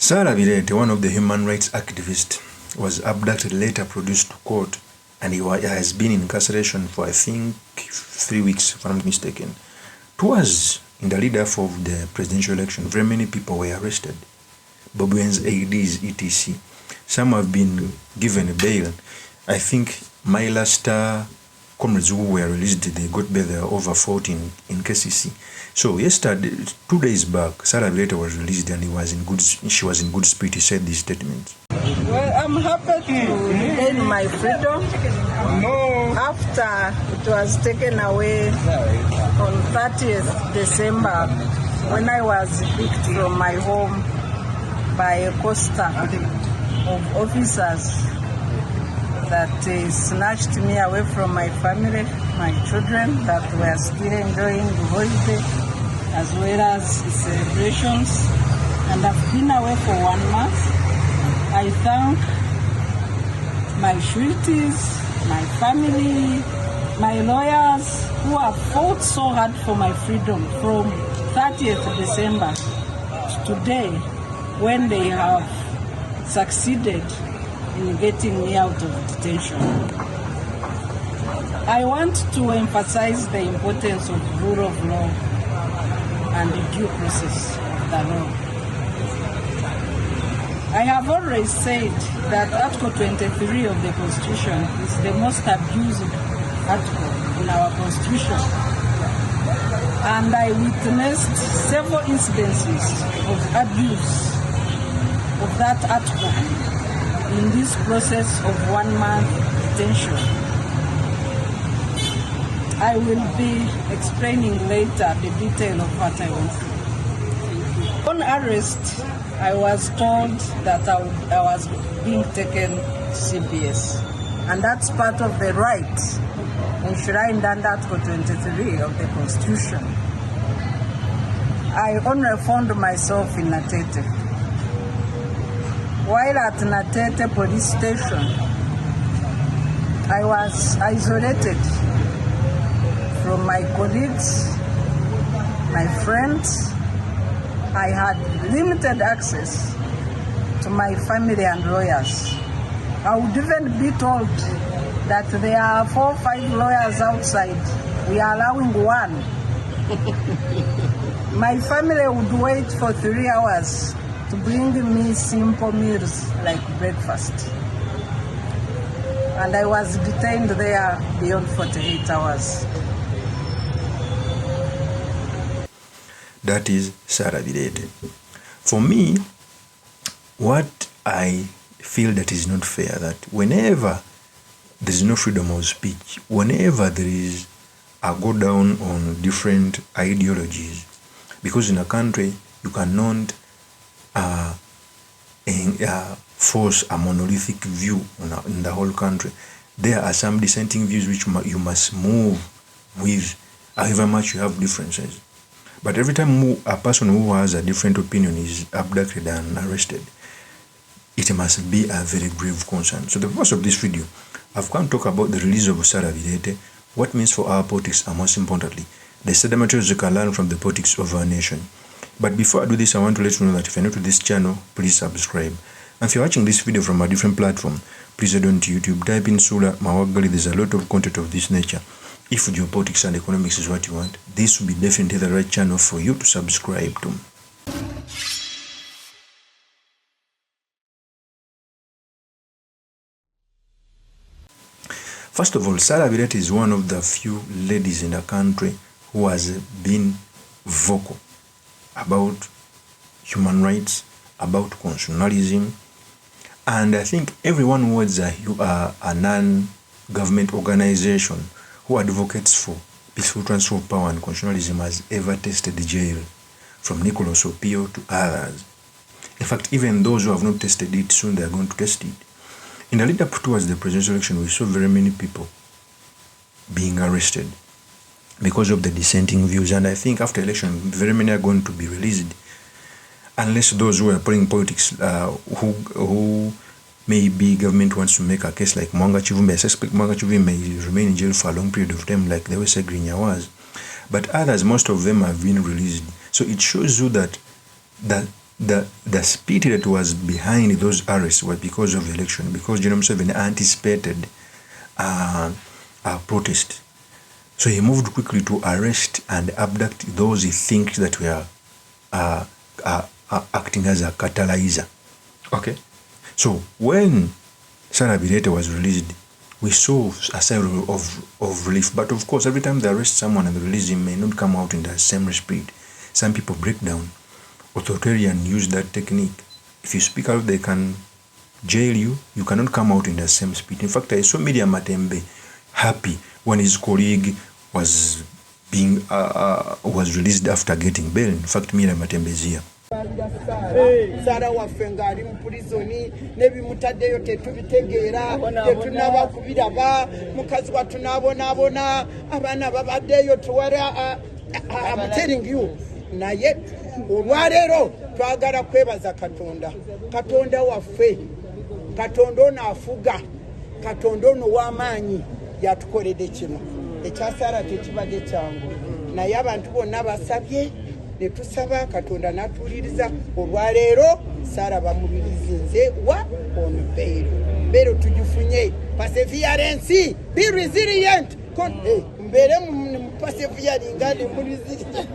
SRAH BIREETE, one of the human rights activists, was abducted, later produced to court, and he has been in incarceration for, I think, 3 weeks, if I'm not mistaken. Towards in the lead-up of the presidential election, very many people were arrested. Bobi Wine's ADs, etc. Some have been given bail. I think my last comrades who were released, they got bail. There are over 14 in KCC. So yesterday, 2 days back, SRAH BIREETE was released, and she was in good spirit. He said this statement. Well, I'm happy to regain my freedom after it was taken away on 30th December when I was evicted from my home by a costa of officers that snatched me away from my family, my children that were still enjoying the holiday as well as celebrations. And I've been away for 1 month. I thank my sureties, my family, my lawyers who have fought so hard for my freedom from 30th December to today, when they have succeeded in getting me out of detention. I want to emphasize the importance of rule of law and the due process of the law. I have always said that Article 23 of the Constitution is the most abused article in our Constitution. And I witnessed several incidences of abuse of that article in this process of 1 month detention. I will be explaining later the detail of what I went through. On arrest, I was told that I was being taken to CBS, and that's part of the right enshrined under Article 23 of the Constitution. I only found myself in Natete. While at Natete police station, I was isolated from my colleagues, my friends. I had limited access to my family and lawyers. I would even be told that there are 4 or 5 lawyers outside. We are allowing 1. My family would wait for 3 hours to bring me simple meals like breakfast. And I was detained there beyond 48 hours. That is SRAH BIREETE. For me, what I feel that is not fair, that whenever there is no freedom of speech, whenever there is a go down on different ideologies, because in a country you cannot force a monolithic view in the whole country. There are some dissenting views which you must move with, however much you have differences. But every time a person who has a different opinion is abducted and arrested, it must be a very grave concern. So the purpose of this video, I've come to talk about the release of SRAH BIREETE, what it means for our politics, and most importantly, the study materials you can learn from the politics of our nation. But before I do this, I want to let you know that if you're new to this channel, please subscribe. And if you're watching this video from a different platform, please head on to YouTube, type in Sula Mawagali. There's a lot of content of this nature. If geopolitics and economics is what you want, this will be definitely the right channel for you to subscribe to. First of all, SRAH BIREETE is one of the few ladies in the country who has been vocal about human rights, about constitutionalism, and I think everyone who is a non-government organization who advocates for peaceful transfer of power and constitutionalism has ever tasted jail, from Nicholas Opio to others. In fact, even those who have not tasted it, soon they are going to taste it. In the lead up towards the presidential election, we saw very many people being arrested because of the dissenting views, and I think after election, very many are going to be released, unless those who are playing politics, who maybe government wants to make a case like Mwanga Chivumbi. I suspect Mwanga Chivumbi may remain in jail for a long period of time, like the West Grinya was. But others, most of them have been released. So it shows you that the spirit that was behind those arrests was because of the election, because General Museveni anticipated protest. So he moved quickly to arrest and abduct those he thinks that were acting as a catalyzer. Okay? So when SRAH BIREETE was released, we saw a sign of relief. But of course, every time they arrest someone and release him may not come out in the same spirit. Some people break down. Authoritarian use that technique. If you speak out, they can jail you. You cannot come out in the same spirit. In fact, I saw Miriam Matembe happy when his colleague was being was released after getting bail. In fact, Miriam Matembe is here. Sarah wafenga ali mu prisoni nebimutaddeyo tetubitegeera tetunaba kubiraba mukazi wa tunabona abaana babaddeyo tuwara I'm telling you naye olwaleero twagala kwebaza Katonda waffe Katonda ono afuga Katonda ono w'amaanyi yatukoledde kino ekyasara tekibadde kyangu naye abantu bonna basabye netusaba Katonda natuliriza olwaleero SRAH bamulirizinze wa on bail tugifunye perseverance be resilient mbere mu persevering ngani resilient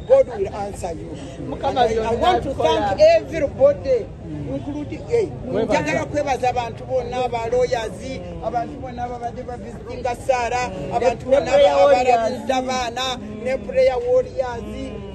God will answer you. I want to thank everybody including njagala kwebaza abantu bonna aba lawyers abantu bonna ababadde bavisitinga SRAH abantu bonna abalabudde abaana ne prayer warriors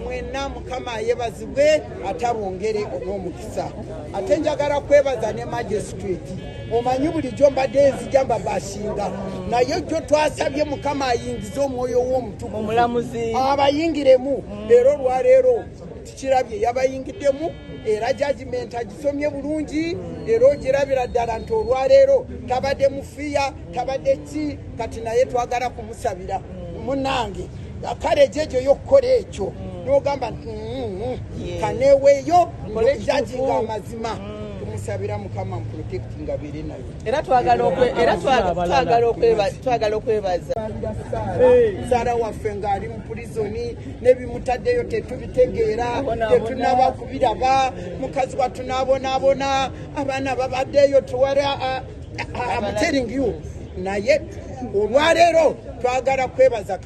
mwena mukama yebazibwe atabongere omukisa ate njagala kwebaza ne magistrate omanyi bulijjo mbadde nzijamba bashinga naye jjo twasabye mukama ayingize omwoyo w'omutukuvu omulamuzi abayingiremu leero olwaleero tikirabye yabayingiddemu era judgment agisomye bulungi era ogirabira ddala nti olwaleero tabadde mufiya tabadde ki kati naye twagala kumusabira munange kale jejo yokukola ekyo n'ogamba kaneweeyo jajinga amazima tumusabira mukama protecting abiri nayo era twagala okwebaza SRAH waffe ng'ali mu prisoni nebimutaddeyo tetubitegeera tetunaba kubiraba mukazi wa tunabona abaana babaddeyo tuwara I'm telling you naye olwaleero twagala kwebaza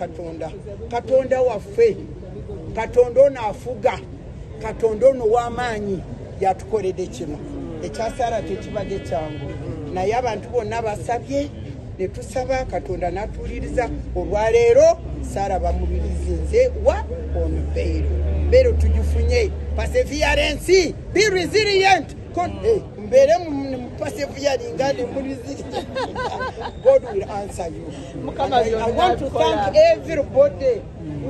Katonda waffe Katonda ono afuga Katonda ono w'amaanyi yatukoledde kino ekyasara tekibadde kyangu naye abantu bonna basabye netusaba Katonda natuliriza olwaleero SRAH bamulirizinze wa on bail tugifunye perseverance be resilient mbere mu persevering ngani resilient God will answer you. I want to thank everybody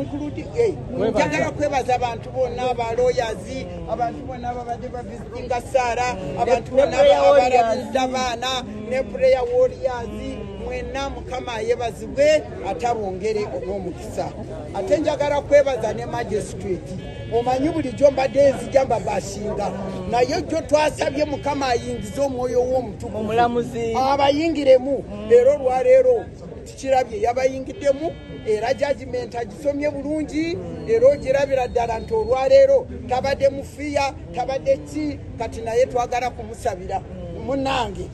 including njagala kwebaza abantu bonna aba lawyers abantu bonna ababadde bavisitinga SRAH abantu bonna abalabudde abaana ne prayer warriors mwena mukama yebazibwe atabongere omukisa ate njagala kwebaza ne magistrate omanyi bulijjo mbadde nzijamba bashinga naye jjo twasabye mukama ayingize omwoyo w'omutukuvu omulamuzi abayingiremu leero olwaleero tikirabye yabayingiddemu era judgment agisomye bulungi era ogirabira ddala nti olwaleero tabadde mufiya tabadde ki kati naye twagala kumusabira munange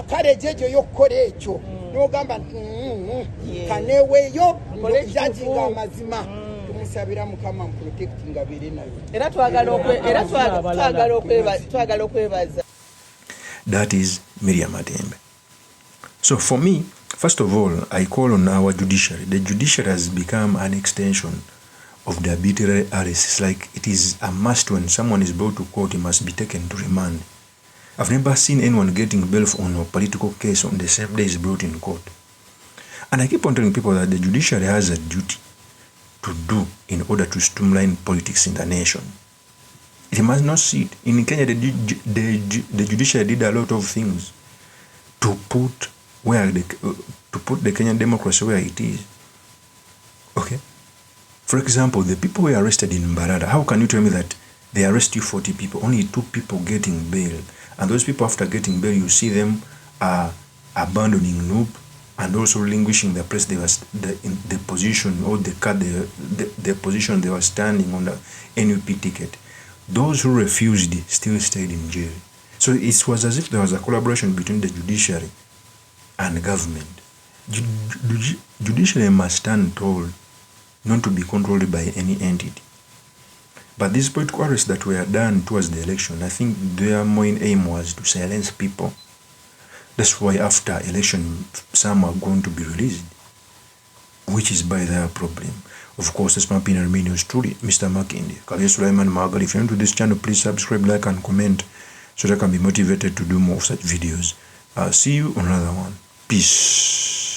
kale jejo yokukola ekyo n'ogamba kaneweeyo jajinga amazima tumusabira mukama protecting abiri nayo era twagala okwebaza. That is Miriam Matembe. So for me, first of all, I call on our judiciary. The judiciary has become an extension of the arbitrary arrests. Like it is a must when someone is brought to court, he must be taken to remand. I've never seen anyone getting bail on a political case on the same day is brought in court. And I keep on telling people that the judiciary has a duty to do in order to streamline politics in the nation. It must not sit. In Kenya, the judiciary did a lot of things to put the Kenyan democracy where it is. Okay? For example, the people who were arrested in Mbarara, how can you tell me that they arrest you 40 people, only 2 people getting bail, and those people after getting bail, you see them abandoning Loop and also relinquishing the place they were in the position or the position they were standing on the NUP ticket. Those who refused still stayed in jail. So it was as if there was a collaboration between the judiciary and government. Judiciary must stand tall, not to be controlled by any entity. But these political arrests that were done towards the election, I think their main aim was to silence people. That's why after election, some are going to be released, which is by their problem. Of course, that's my opinion. Remain yours truly, Mr. Makindi. Kalia Sulaiman Magal. If you're new to this channel, please subscribe, like, and comment so that I can be motivated to do more of such videos. I'll see you on another one. Peace.